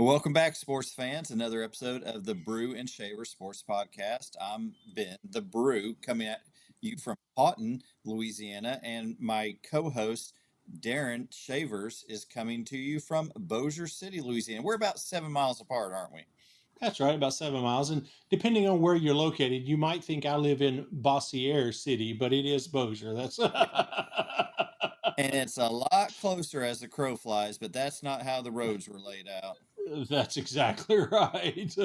Well, welcome back, sports fans. Another episode of the Brew and Shaver Sports Podcast. I'm Ben, the Brew, coming at you from Haughton, Louisiana, and my co-host Darren Shavers is coming to you from Bossier City, Louisiana. We're about 7 miles apart, aren't we? That's right, about 7 miles. And depending on where you're located, you might think I live in Bossier City, but it is Bossier. That's And it's a lot closer as the crow flies, but that's not how the roads were laid out. that's exactly right.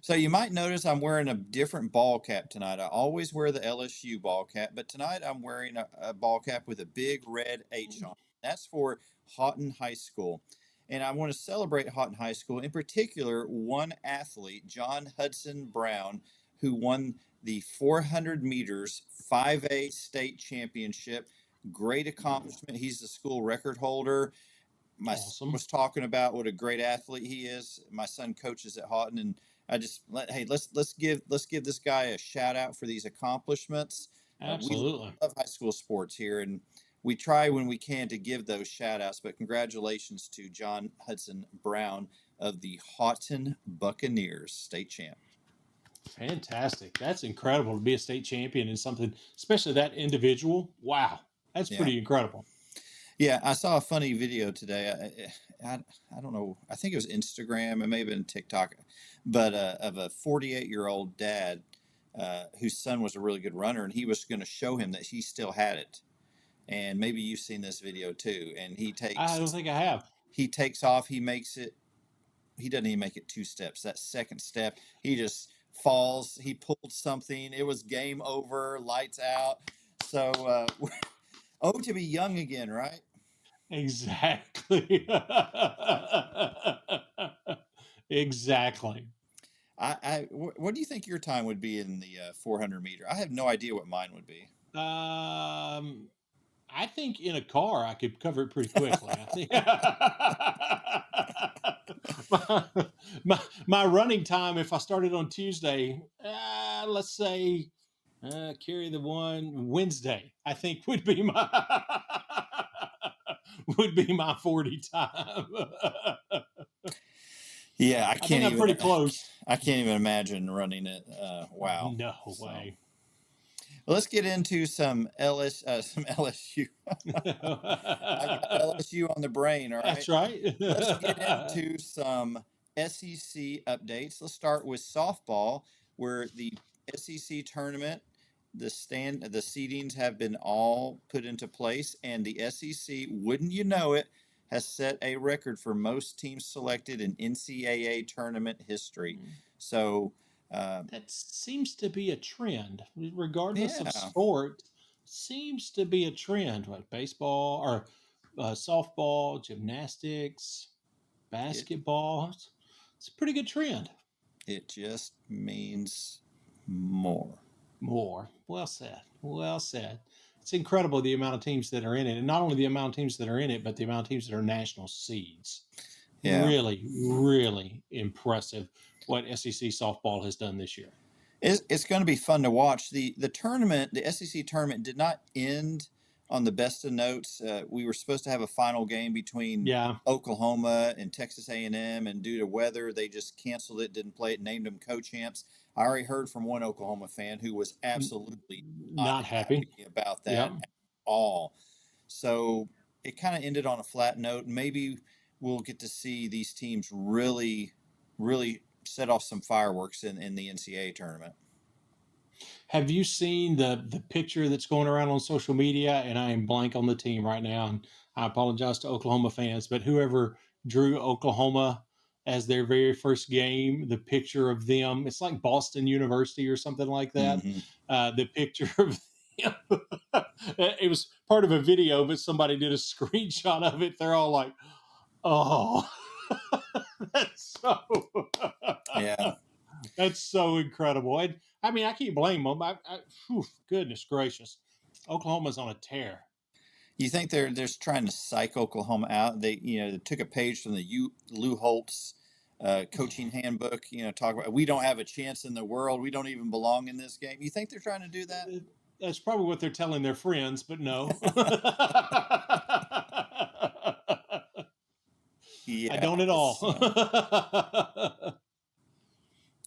So you might notice I'm wearing a different ball cap tonight. I always wear the LSU ball cap, but tonight I'm wearing a ball cap with a big red H on it. That's for Haughton High School. And I want to celebrate Haughton High School, in particular, one athlete, John Hudson Brown, who won the 400 meters 5A state championship. Great accomplishment. He's the school record holder. My son Awesome. was talking about what a great athlete he is. My son coaches at Haughton, and let's give this guy a shout out for these accomplishments. We Absolutely. love high school sports here, and we try when we can to give those shout outs. But congratulations to John Hudson Brown of the Haughton Buccaneers, state champ. Fantastic. That's incredible to be a state champion in something, especially that individual. Wow. That's Yeah. pretty incredible. Yeah, I saw a funny video today. I don't know. I think it was Instagram. It may have been TikTok, but of a 48-year-old dad whose son was a really good runner, and he was going to show him that he still had it. And maybe you've seen this video too. And I don't think I have. he takes off. He makes it. He doesn't even make it two steps. That second step, he just falls. He pulled something. It was game over. Lights out. So, oh, to be young again, right? Exactly. Exactly. What do you think your time would be in the 400 meter? I have no idea what mine would be. Um, I think in a car I could cover it pretty quickly. I think my running time, if I started on Tuesday, let's say carry the one Wednesday, I think would be my 40 time. Yeah, I think I'm pretty close. I can't even imagine running it. Wow. No So way. well, let's get into some some LSU. I got LSU on the brain. All right. That's right. Let's get into some SEC updates. Let's start with softball, where the SEC tournament, the seedings have been all put into place, and the SEC, wouldn't you know it, has set a record for most teams selected in NCAA tournament history. So, That seems to be a trend, regardless of yeah, sport. Seems to be a trend, like baseball or softball, gymnastics, it basketball. It's a pretty good trend. it just means more. More. Well said. Well said. It's incredible the amount of teams that are in it, and not only the amount of teams that are in it, but the amount of teams that are national seeds. Yeah. Really, really impressive what SEC softball has done this year. It's going to be fun to watch. The tournament, the SEC tournament, did not end on the best of notes. We were supposed to have a final game between Yeah. Oklahoma and Texas A&M, and due to weather, they just canceled it, didn't play it, named them co-champs. I already heard from one Oklahoma fan who was absolutely not Not happy. happy about that Yep. at all. So it kind of ended on a flat note. Maybe we'll get to see these teams really, really set off some fireworks in the NCAA tournament. Have you seen the picture that's going around on social media? And I am blank on the team right now, and I apologize to Oklahoma fans, but whoever drew Oklahoma as their very first game, the picture of them, it's like Boston University or something like that. Mm-hmm. The picture of them, it was part of a video, but somebody did a screenshot of it. They're all like, "Oh, that's so." Yeah. That's so incredible. And I mean, I can't blame them. Goodness gracious. Oklahoma's on a tear. You think they're just trying to psych Oklahoma out? They took a page from the Lou Holtz coaching handbook. Talk about we don't have a chance in the world. We don't even belong in this game. You think they're trying to do that? That's probably what they're telling their friends, but no. I Yeah, don't at all.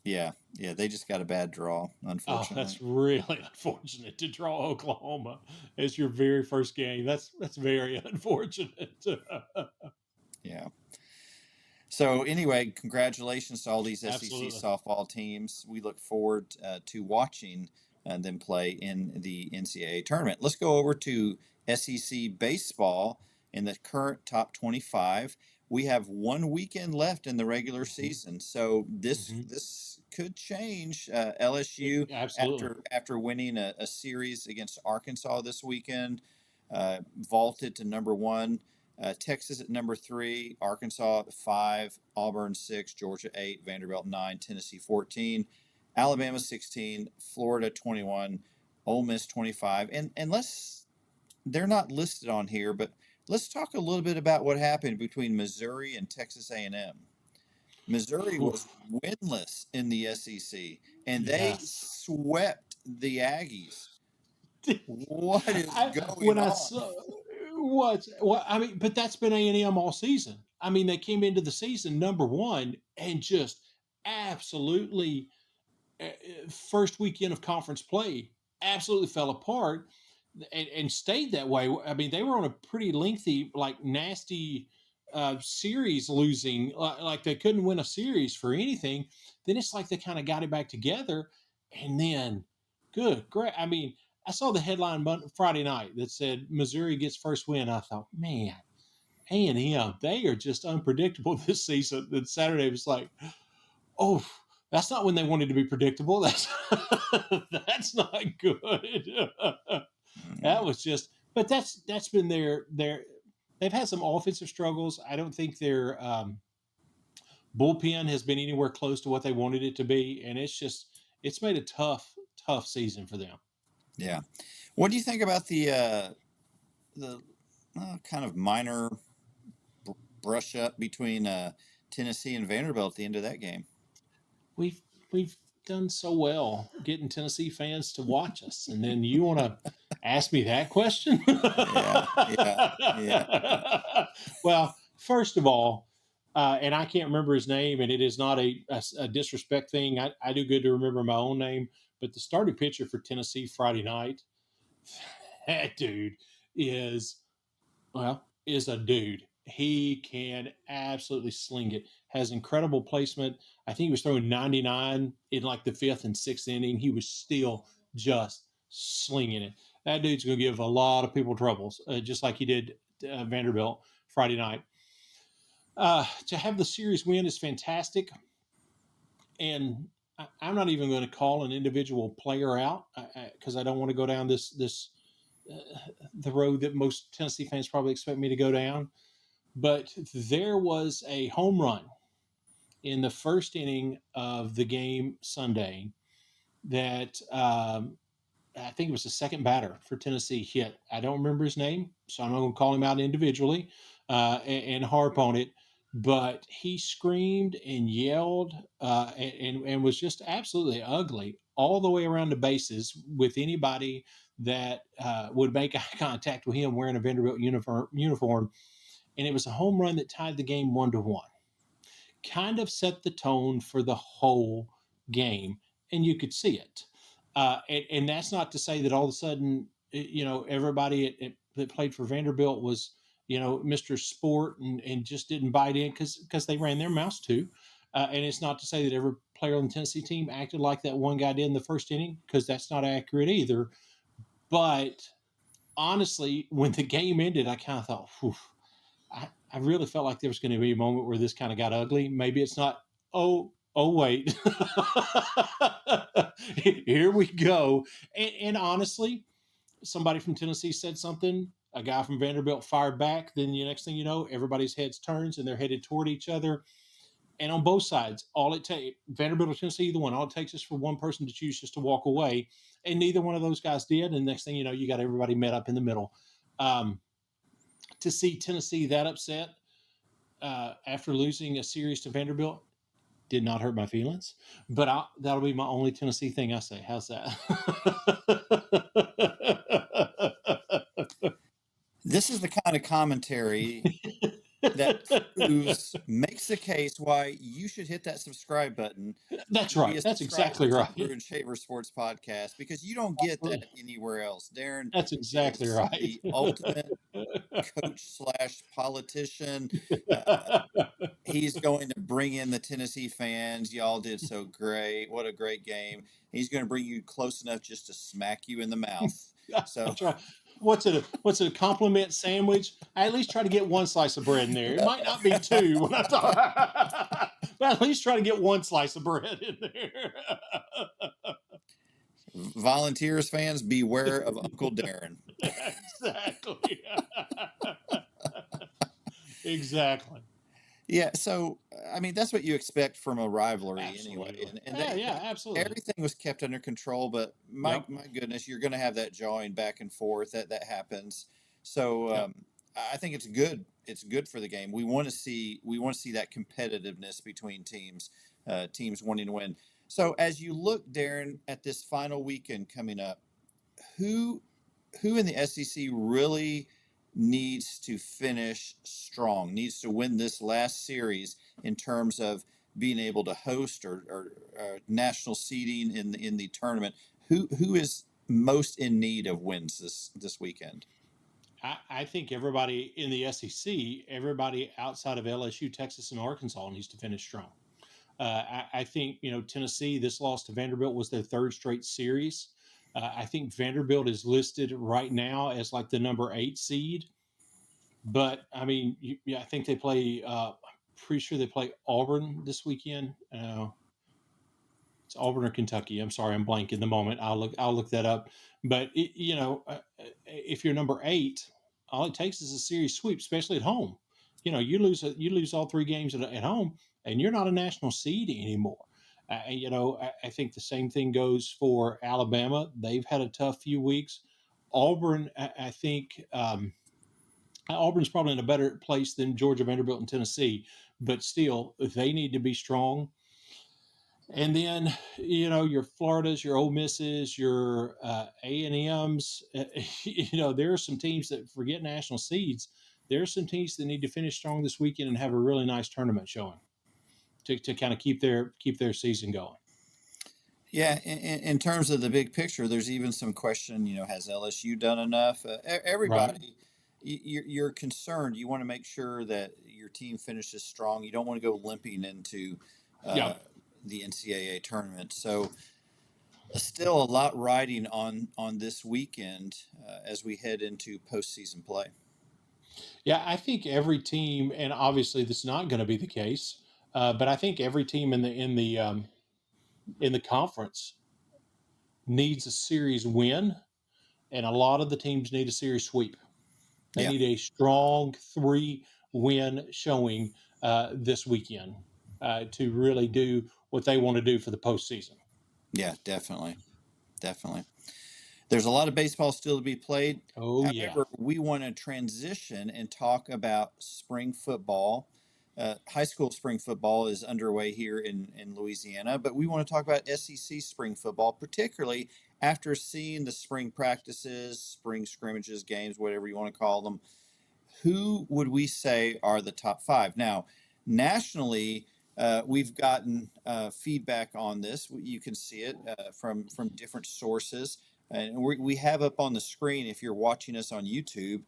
yeah, yeah. They just got a bad draw, Oh, unfortunately. that's really unfortunate to draw Oklahoma as your very first game. That's very unfortunate. Yeah. So anyway, congratulations to all these SEC Absolutely. softball teams. We look forward to watching them play in the NCAA tournament. Let's go over to SEC baseball in the current top 25. We have one weekend left in the regular Hmm. season, so this Hmm. this could change. LSU Absolutely. after winning a series against Arkansas this weekend, vaulted to number one. Texas at number three, Arkansas at five, Auburn six, Georgia eight, Vanderbilt nine, Tennessee 14, Alabama 16, Florida 21, Ole Miss 25. And let's they're not listed on here, but let's talk a little bit about what happened between Missouri and Texas A&M. Missouri was Oof. winless in the SEC, and they Yes. swept the Aggies. What is going When I on? saw what I mean, but that's been A&M all season. I mean, they came into the season number one and just absolutely first weekend of conference play absolutely fell apart and stayed that way. I mean, they were on a pretty lengthy, like nasty series losing, like they couldn't win a series for anything. Then it's like they kind of got it back together, and then good, great. I mean, I saw the headline Friday night that said Missouri gets first win. I thought, man, A&M, they are just unpredictable this season. Then Saturday was like, oh, that's not when they wanted to be predictable. That's that's not good. That Mm, was just, but that's been their. They've had some offensive struggles. I don't think their bullpen has been anywhere close to what they wanted it to be, and it's made a tough season for them. yeah. What do you think about the kind of minor br- brush up between Tennessee and Vanderbilt at the end of that game? We've we've done so well getting Tennessee fans to watch us, and then you want to ask me that question? Yeah, yeah, yeah. Well, first of all, and I can't remember his name, and it is not a disrespect thing. I do good to remember my own name, but the starting pitcher for Tennessee Friday night, that dude is is a dude. He can absolutely sling it. Has incredible placement. I think he was throwing 99 in like the fifth and sixth inning. He was still just slinging it. That dude's going to give a lot of people troubles, just like he did Vanderbilt Friday night. To have the series win is fantastic, and I'm not even going to call an individual player out because I don't want to go down this the road that most Tennessee fans probably expect me to go down. But there was a home run in the first inning of the game Sunday that I think it was the second batter for Tennessee hit. I don't remember his name, so I'm not going to call him out individually and harp on it. But he screamed and yelled and was just absolutely ugly all the way around the bases with anybody that would make eye contact with him wearing a Vanderbilt uniform. And it was a home run that tied the game 1-1, kind of set the tone for the whole game, and you could see it. And that's not to say that all of a sudden, everybody that played for Vanderbilt was, Mr. Sport and just didn't bite in because they ran their mouths too. And it's not to say that every player on the Tennessee team acted like that one guy did in the first inning because that's not accurate either. But honestly, when the game ended, I kind of thought, whew, I really felt like there was going to be a moment where this kind of got ugly. Maybe it's not. Oh, wait. Here we go. And honestly, somebody from Tennessee said something. A guy from Vanderbilt fired back. Then the next thing you know, everybody's heads turns and they're headed toward each other. And on both sides, all it takes, Vanderbilt or Tennessee, either one, all it takes is for one person to choose just to walk away. And neither one of those guys did. And next thing you know, you got everybody met up in the middle. Um, to see Tennessee that upset after losing a series to Vanderbilt did not hurt my feelings. But that'll be my only Tennessee thing I say. How's that? This is the kind of commentary. that makes the case why you should hit that subscribe button That's and be right. a That's subscriber exactly to the right. Brew and Shaver Sports podcast because you don't get that anywhere else. Darren That's exactly is right. the ultimate coach slash politician. Uh, he's going to bring in the Tennessee fans. Y'all did so great. What a great game. He's going to bring you close enough just to smack you in the mouth. So That's right. What's it? A compliment sandwich? I at least try to get one slice of bread in there. It might not be two when I talk, but at least try to get one slice of bread in there. Volunteers fans, beware of Uncle Darren. Exactly. Exactly. Yeah, so I mean that's what you expect from a rivalry anyway, Absolutely. and Yeah, yeah, absolutely. everything was kept under control. But Yep. my goodness, you're going to have that jawing back and forth that happens. So Yep. I think it's good. It's good for the game. We want to see that competitiveness between teams, teams wanting to win. So as you look, Darren, at this final weekend coming up, who who in the SEC really needs to finish strong, needs to win this last series in terms of being able to host or national seeding in the tournament? Who is most in need of wins this weekend? I think everybody in the SEC, everybody outside of LSU, Texas, and Arkansas needs to finish strong. I think Tennessee. This loss to Vanderbilt was their third straight series. I think Vanderbilt is listed right now as like the number 8 seed, but I mean, yeah, I think they play. I'm pretty sure they play Auburn this weekend. It's Auburn or Kentucky. I'm sorry, I'm blank in the moment. I'll look that up. But if you're number 8, all it takes is a series sweep, especially at home. You lose all 3 games at home, and you're not a national seed anymore. I think the same thing goes for Alabama. They've had a tough few weeks. Auburn, I think Auburn's probably in a better place than Georgia, Vanderbilt, and Tennessee, but still, they need to be strong. And then your Floridas, your Ole Misses, your A&Ms. There are some teams that forget national seeds. There are some teams that need to finish strong this weekend and have a really nice tournament showing to kind of keep their season going. Yeah, in terms of the big picture, there's even some question. Has LSU done enough? Right. Everybody, you're concerned. You want to make sure that your team finishes strong. You don't want to go limping into Yeah. uh, the NCAA tournament. So, still a lot riding on this weekend as we head into postseason play. Yeah. I think every team, and obviously this is not going to be the case, but I think every team in the conference needs a series win, and a lot of the teams need a series sweep. They Yeah, need a strong 3-win showing this weekend to really do what they want to do for the postseason. yeah, definitely, definitely. There's a lot of baseball still to be played. Oh yeah. However, we want to transition and talk about spring football. High school spring football is underway here in Louisiana, but we want to talk about SEC spring football, particularly after seeing the spring practices, spring scrimmages, games, whatever you want to call them. Who would we say are the top five? Now, nationally, we've gotten feedback on this. You can see it from different sources, and we have up on the screen if you're watching us on YouTube.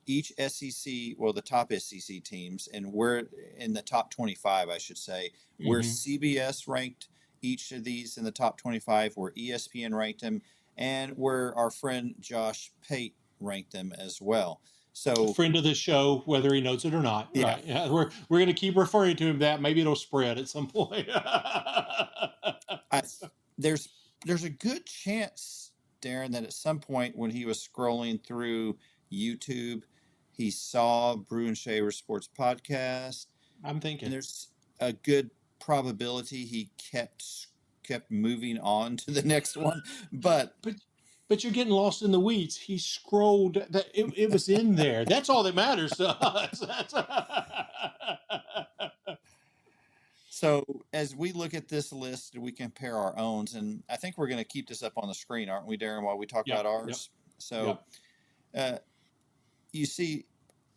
Each SEC, well, the top SEC teams, and we're in the top 25, I should say. Where Hmm. CBS ranked each of these in the top 25, where ESPN ranked them, and where our friend Josh Pate ranked them as well. A So friend of the show, whether he knows it or not. yeah, Right. Yeah, we're going to keep referring to him that. Maybe it'll spread at some point. I there's there's a good chance, Darren, that at some point when he was scrolling through YouTube, he saw Brew and Shaver Sports Podcast, I'm and thinking. there's a good probability he kept moving on to the next one. But But but you're getting lost in the weeds. He scrolled that it was in there. That's all that matters to us. so as we look at this list, we compare our owns, and I think we're going to keep this up on the screen, aren't we, Darren, while we talk Yep, about yep, ours? So yep. uh, you see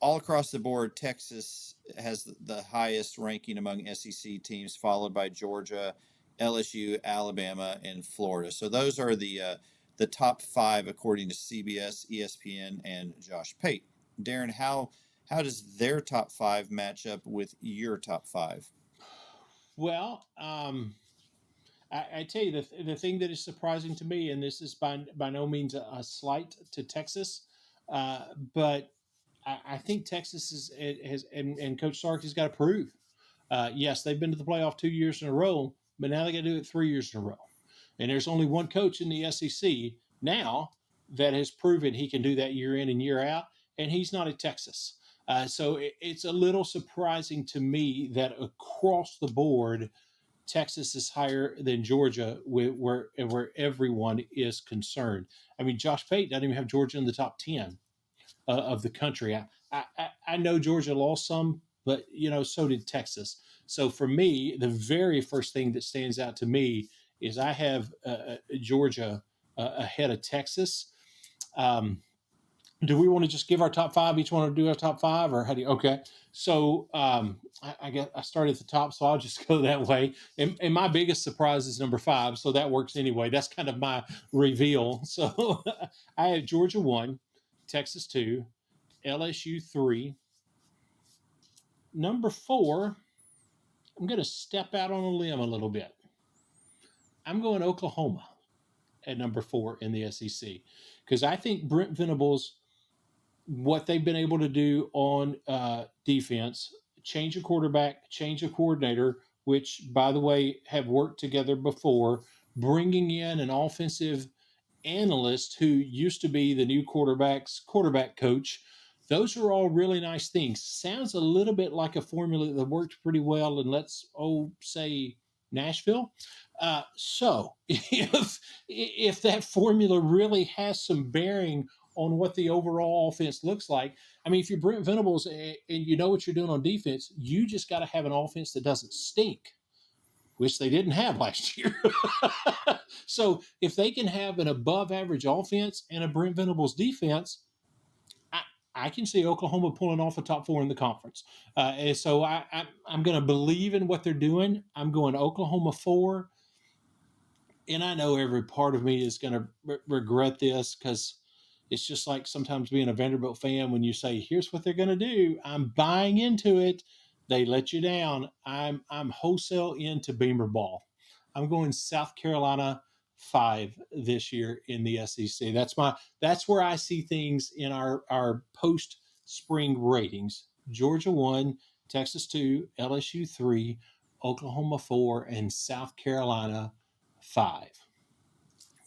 all across the board, Texas has the highest ranking among SEC teams, followed by Georgia, LSU, Alabama, and Florida. So those are the top five according to CBS, ESPN, and Josh Pate. Darren, how does their top five match up with your top five? Well, I tell you the thing that is surprising to me, and this is by no means a slight to Texas, but I think Texas has and Coach Sark has got to prove. Yes, they've been to the playoff 2 years in a row, but now they got to do it 3 years in a row. And there's only one coach in the SEC now that has proven he can do that year in and year out, and he's not at Texas. So it's a little surprising to me that across the board, Texas is higher than Georgia, where everyone is concerned. I mean, Josh Pate doesn't even have Georgia in the top 10 of the country. I know Georgia lost some, but so did Texas. So for me, the very first thing that stands out to me is I have Georgia ahead of Texas. Um, do we want to just give our top five? Each want to do our top five, or how do you? Okay, so I guess I started at the top, so I'll just go that way. And my biggest surprise is number five, so that works anyway. That's kind of my reveal. So I have Georgia one, Texas two, LSU three. Number four, I'm going to step out on a limb a little bit. I'm going Oklahoma at number four in the SEC because I think Brent Venables, what they've been able to do on defense, change a quarterback, change a coordinator, which, by the way, have worked together before, bringing in an offensive analyst who used to be the new quarterback's quarterback coach. Those are all really nice things. Sounds a little bit like a formula that worked pretty well in, let's say, Nashville. So if that formula really has some bearing on what the overall offense looks like, I mean, if you're Brent Venables and you know what you're doing on defense, you just got to have an offense that doesn't stink, which they didn't have last year. So if they can have an above average offense and a Brent Venables defense, I, I can see Oklahoma pulling off a top four in the conference. And so I'm going to believe in what they're doing. I'm going Oklahoma four. And I know every part of me is going to regret this because it's just like sometimes being a Vanderbilt fan when you say, "Here's what they're going to do." I'm buying into it. They let you down. I'm wholesale into Beamer ball. I'm going South Carolina five this year in the SEC. That's where I see things in our post spring ratings. Georgia one, Texas two, LSU three, Oklahoma four, and South Carolina five.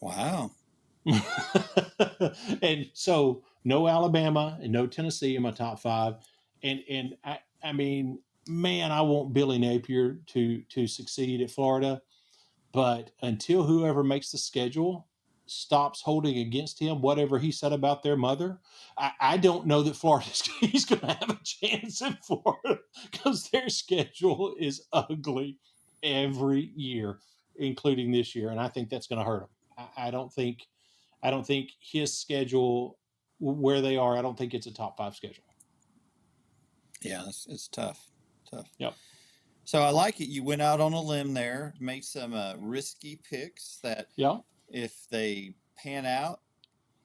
Wow. And so no Alabama and no Tennessee in my top five. And I mean, man, I want Billy Napier to succeed at Florida. But until whoever makes the schedule stops holding against him whatever he said about their mother, I don't know that Florida's he's going to have a chance in Florida because their schedule is ugly every year, including this year, and I think that's going to hurt him. I don't think his schedule where they are. I don't think it's a top five schedule. Yeah, it's tough. Tough. Yep. So I like it. You went out on a limb there, made some risky picks that Yep. if they pan out,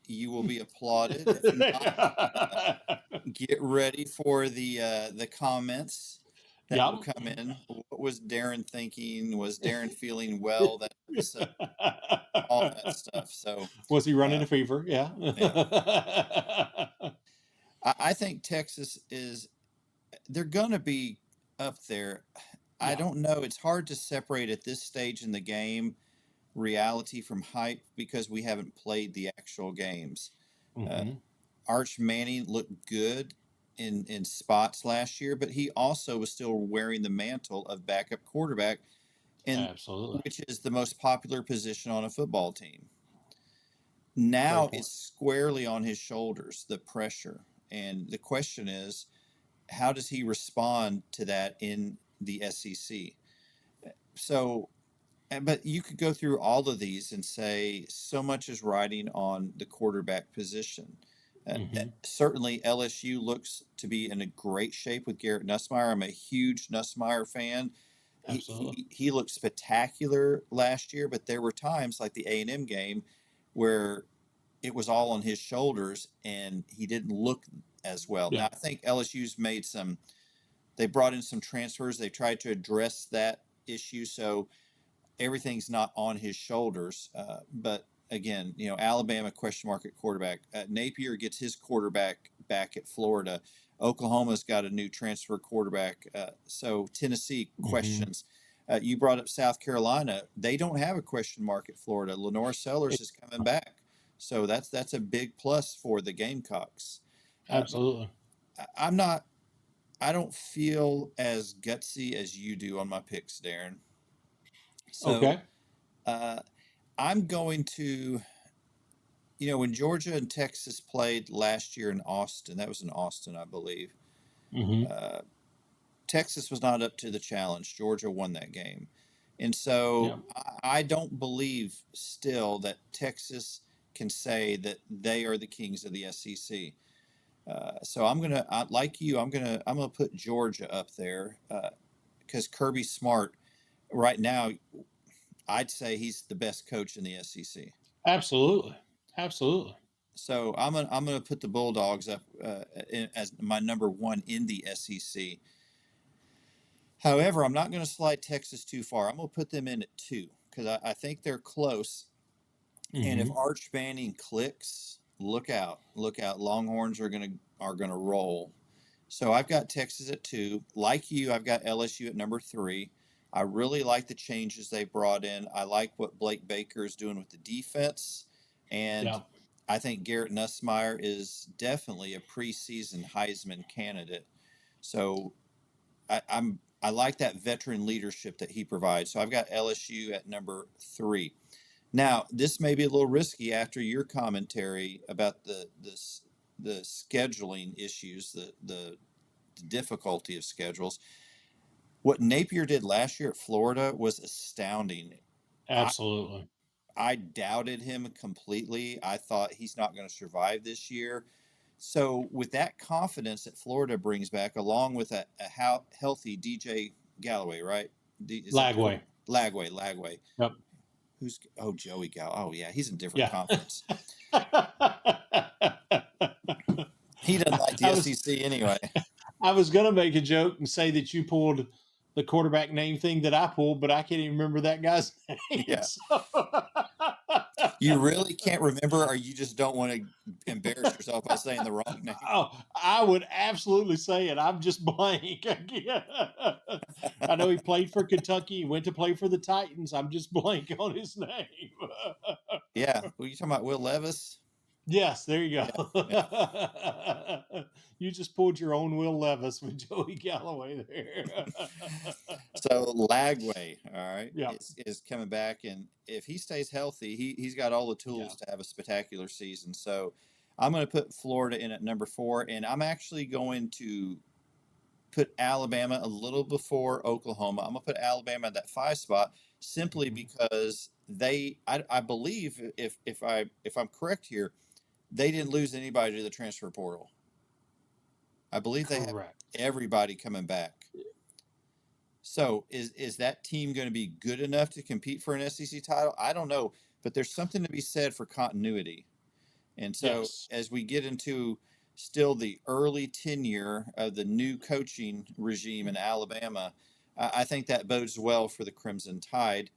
you will be applauded. If not, get ready for the comments that will Yep. come in. What was Darren thinking? Was Darren feeling well that episode? All that stuff. So, Was he running uh, a fever? Yeah. yeah, I think Texas is. They're going to be up there. I Yeah. don't know. It's hard to separate at this stage in the game reality from hype because we haven't played the actual games. Uh, Hmm. Arch Manning looked good in spots last year, but he also was still wearing the mantle of backup quarterback, and Absolutely. which is the most popular position on a football team. Great Now point. it's squarely on his shoulders, the pressure. And the question is, how does he respond to that in the SEC? So, but you could go through all of these and say so much is riding on the quarterback position. Hmm. Certainly, LSU looks to be in a great shape with Garrett Nussmeier. I'm a huge Nussmeier fan. Absolutely. He looked spectacular last year, but there were times like the A&M game where it was all on his shoulders and he didn't look as well. Yeah. Now, I think LSU's made some, they brought in some transfers. They tried to address that issue. So everything's not on his shoulders. But again, Alabama question mark at quarterback. Napier gets his quarterback back at Florida. Oklahoma's got a new transfer quarterback. So Tennessee Hmm. questions. You brought up South Carolina. They don't have a question mark at Florida. Lenore Sellers is coming back, so that's a big plus for the Gamecocks. But Absolutely. I'm not. I don't feel as gutsy as you do on my picks, Darren. So Okay. uh, I'm going to, when Georgia and Texas played last year in Austin, that was in Austin, I believe. Hmm. Uh, Texas was not up to the challenge. Georgia won that game. And Yeah. so I don't believe still that Texas can say that they are the kings of the SEC. So like you, I'm gonna put Georgia up there because Kirby Smart right now, I'd say he's the best coach in the SEC. Absolutely. Absolutely. So I'm gonna put the Bulldogs up as my number one in the SEC. However, I'm not going to slide Texas too far. I'm going to put them in at two because I think they're close. And if Hmm. Arch Manning clicks, look out, look out. Longhorns are gonna roll. So I've got Texas at two. Like you, I've got LSU at number three. I really like the changes they brought in. I like what Blake Baker is doing with the defense, and Yeah. I think Garrett Nussmeier is definitely a preseason Heisman candidate. So I like that veteran leadership that he provides. So I've got LSU at number three. Now, this may be a little risky after your commentary about the scheduling issues, the difficulty of schedules. What Napier did last year at Florida was astounding. I Absolutely. I doubted him completely. I thought he's not going to survive this year. So with that confidence that Florida brings back, along with a healthy DJ Galloway, right? Is that Lagway. Lagway? Yep. Joey Gal? Oh yeah, he's in a different Yeah. conference. I He doesn't like the was SEC anyway. I was gonna make a joke and say that you pulled the quarterback name thing that I pulled, but I can't even remember that guy's name. Yeah, So you really can't remember, or you just don't want to embarrass yourself by saying the wrong name. oh, I would absolutely say it. I'm just blank. I know he played for Kentucky. He went to play for the Titans. I'm just blank on his name. Yeah, were you talking about Will Levis? Yes, there you Yeah, yeah. go. You just pulled your own Will Levis with Joey Galloway there. So Lagway, all right, Yeah, is coming back, and if he stays healthy, he's got all the yeah. tools to have a spectacular season. So I'm going to put Florida in at number four, and I'm actually going to put Alabama a little before Oklahoma. I'm gonna put Alabama at that five spot simply Hmm. because I believe if I'm correct here, they didn't lose anybody to the transfer portal. I believe they have Correct. everybody coming back. So is that team going to be good enough to compete for an SEC title? I don't know, but there's something to be said for continuity. And so Yes. as we get into still the early tenure of the new coaching regime in Alabama, I think that bodes well for the Crimson Tide.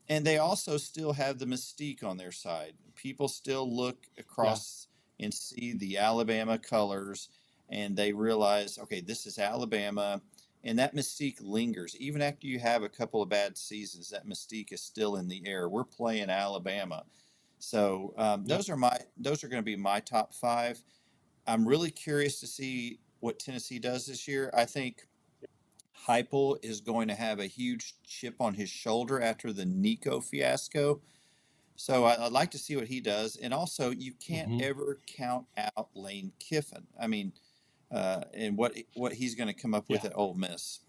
And they also still have the mystique on their side. People still look Yeah. across and see the Alabama colors and they realize, okay, this is Alabama. And that mystique lingers. Even after you have a couple of bad seasons, that mystique is still in the air. We're playing Alabama. So Yep. those are going to be my top five. I'm really curious to see what Tennessee does this year. I think Heupel is going to have a huge chip on his shoulder after the Nico fiasco. So I'd like to see what he does. And also, you can't Hmm. ever count out Lane Kiffin. I mean, and what he's going to come up with Yeah. at Ole Miss.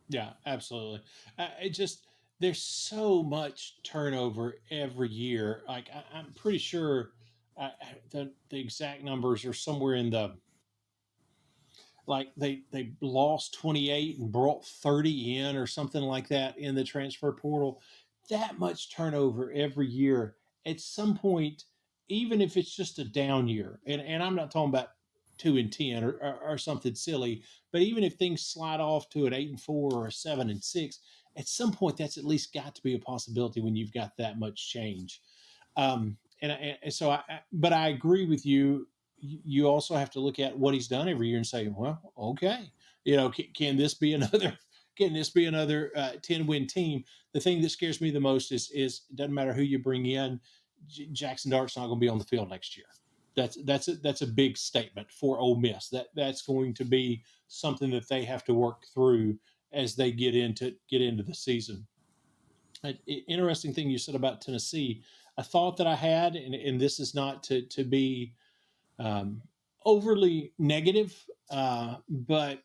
Yeah. Absolutely. It just there's so much turnover every year. Like I'm pretty sure. The exact numbers are somewhere in the, like they lost 28 and brought 30 in or something like that in the transfer portal. That much turnover every year. At some point, even if it's just a down year, and I'm not talking about 2-10 or something silly, but even if things slide off to an 8-4 or a 7-6, at some point that's at least got to be a possibility when you've got that much change. And so but I agree with you. You also have to look at what he's done every year and say, well, okay, can this be another? Can this be another 10-win team? The thing that scares me the most is it doesn't matter who you bring in, Jackson Dart's not going to be on the field next year. That's a big statement for Ole Miss. That's going to be something that they have to work through as they get into the season. Interesting thing you said about Tennessee. A thought that I had, and this is not to be um, overly negative, but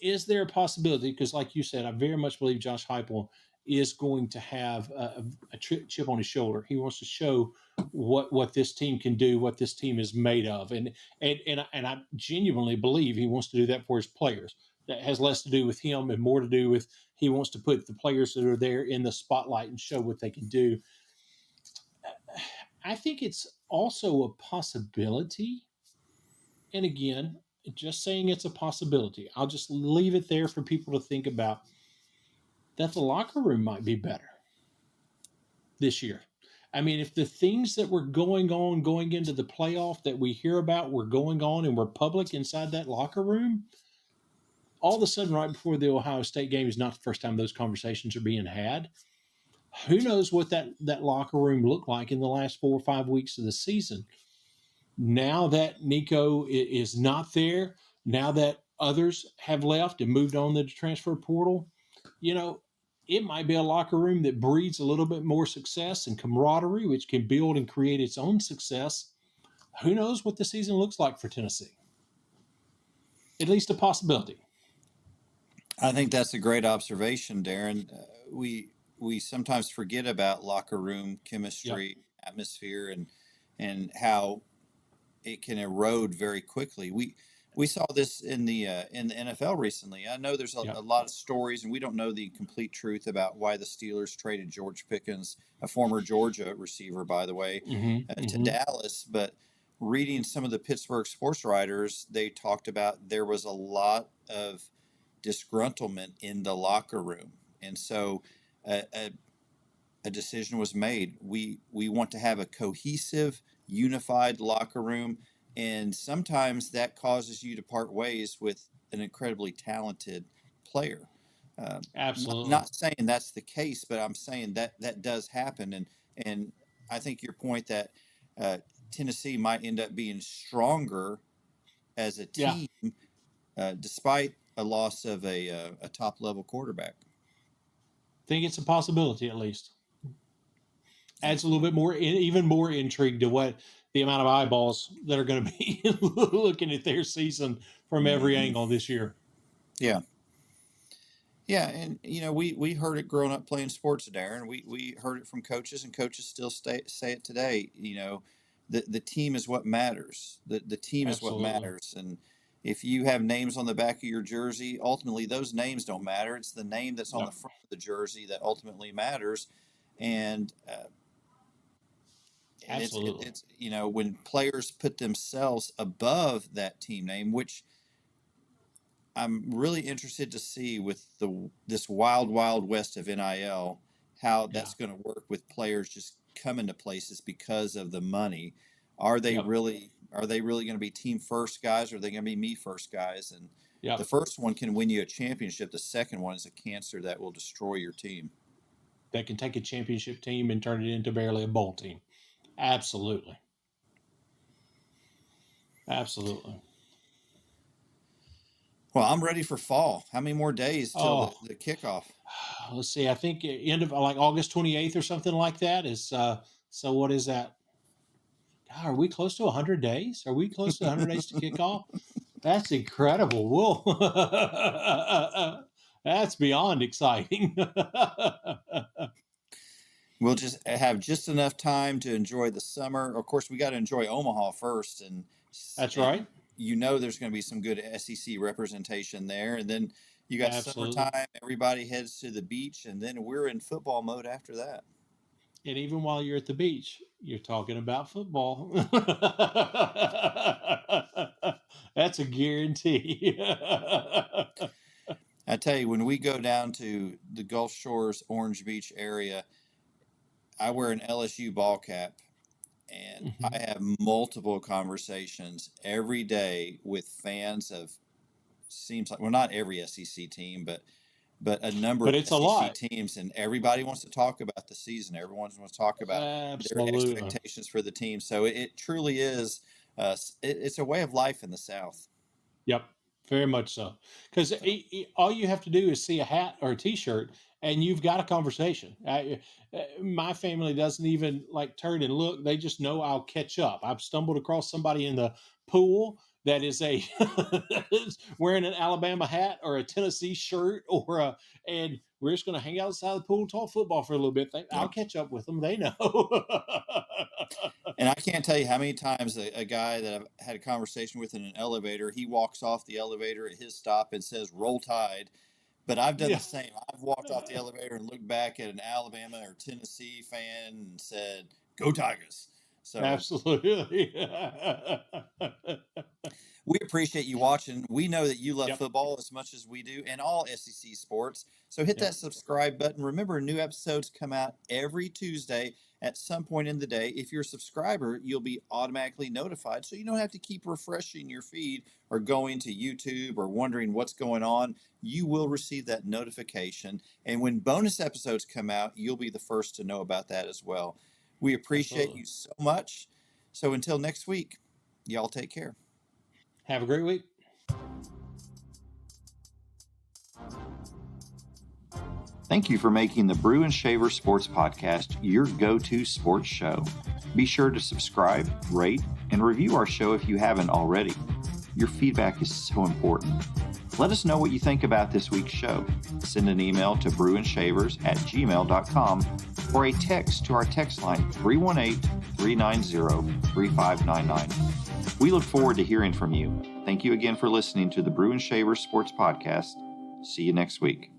is there a possibility? Because, like you said, I very much believe Josh Heupel is going to have a chip on his shoulder. He wants to show what this team can do, what this team is made of, and I genuinely believe he wants to do that for his players. That has less to do with him and more to do with he wants to put the players that are there in the spotlight and show what they can do. I think it's also a possibility, and again, just saying it's a possibility. I'll just leave it there for people to think about, that the locker room might be better this year. I mean, if the things that were going on going into the playoff that we hear about were going on and were public inside that locker room, all of a sudden, right before the Ohio State game, is not the first time those conversations are being had. Who knows what that locker room looked like in the last 4 or 5 weeks of the season? Now that Nico is not there, now that others have left and moved on to the transfer portal, you know, it might be a locker room that breeds a little bit more success and camaraderie, which can build and create its own success. Who knows what the season looks like for Tennessee? At least a possibility. I think that's a great observation, Darren. We sometimes forget about locker room Yep. chemistry, atmosphere, and how it can erode very quickly. We saw this in the NFL recently. I know there's a Yep. lot of stories, and we don't know the complete truth about why the Steelers traded George Pickens, a former Georgia receiver, by the way, Mm-hmm. to Mm-hmm. Dallas. But reading some of the Pittsburgh sports writers, they talked about there was a lot of disgruntlement in the locker room, and so a decision was made. We want to have a cohesive, unified locker room, and sometimes that causes you to part ways with an incredibly talented player. Uh, Absolutely. not saying that's the case, but I'm saying that that does happen, and I think your point that uh, Tennessee might end up being stronger as a Yeah. team, despite a loss of a top level quarterback. Think it's a possibility at least. Adds a little Absolutely. bit more, even more intrigue to what the amount of eyeballs that are going to be looking at their season from every Hmm. angle this year. Yeah. Yeah, and we heard it growing up playing sports, Darren. We heard it from coaches, and coaches still say it today. The team is what matters. The team is what Absolutely. matters, and if you have names on the back of your jersey, ultimately those names don't matter. It's the name that's on the Yep. front of the jersey that ultimately matters, and Absolutely. it's when players put themselves above that team name, which I'm really interested to see with the this wild, wild west of NIL, how Yeah. that's going to work with players just coming to places because of the money. Are they Yep. really going to be team first guys, or are they going to be me first guys? And the Yep. first one can win you a championship. The second one is a cancer that will destroy your team. That can take a championship team and turn it into barely a bowl team. Absolutely. Absolutely. Well, I'm ready for fall. How many more days till Oh, the kickoff? let's see. I think end of like August 28th or something like that is. So what is that? God, are we close to 100 days? Are we close to 100 days to kick off? That's incredible. Whoa. That's beyond exciting. We'll just have just enough time to enjoy the summer. Of course, we got to enjoy Omaha first, That's and right. there's going to be some good SEC representation there, and then you got Absolutely. summertime. Everybody heads to the beach, and then we're in football mode after that. And even while you're at the beach, you're talking about football. That's a guarantee. I tell you, when we go down to the Gulf Shores, Orange Beach area, I wear an LSU ball cap, and I Mhm. have multiple conversations every day with fans of seems like, well, not every SEC team, but a number But of it's a SEC lot. teams, and everybody wants to talk about the season. Everyone wants to talk about their Absolutely. expectations for the team. So it truly is. It's a way of life in the South. Yep, very much so. Because So all you have to do is see a hat or a T-shirt, and you've got a conversation. My family doesn't even like turn and look; they just know I'll catch up. I've stumbled across somebody in the pool that is a wearing an Alabama hat or a Tennessee shirt, and we're just going to hang outside the pool, talk football for a little bit. I'll yep. catch up with them. They know. And I can't tell you how many times a guy that I've had a conversation with in an elevator, he walks off the elevator at his stop and says "Roll Tide." But I've done the Yeah, same. I've walked off the elevator and looked back at an Alabama or Tennessee fan and said, "Go Tigers!" So absolutely. we appreciate you watching. We know that you love Yep. football as much as we do and all SEC sports. So hit Yep. that subscribe button. Remember, new episodes come out every Tuesday at some point in the day. If you're a subscriber, you'll be automatically notified. So you don't have to keep refreshing your feed or going to YouTube or wondering what's going on. You will receive that notification. And when bonus episodes come out, you'll be the first to know about that as well. We appreciate Absolutely. you so much. So until next week, y'all take care. Have a great week. Thank you for making the Brew and Shaver Sports Podcast your go to sports show. Be sure to subscribe, rate, and review our show if you haven't already. Your feedback is so important. Let us know what you think about this week's show. Send an email to brewandshavers@gmail.com or a text to our text line 318-390-3599. We look forward to hearing from you. Thank you again for listening to the Brew and Shaver Sports Podcast. See you next week.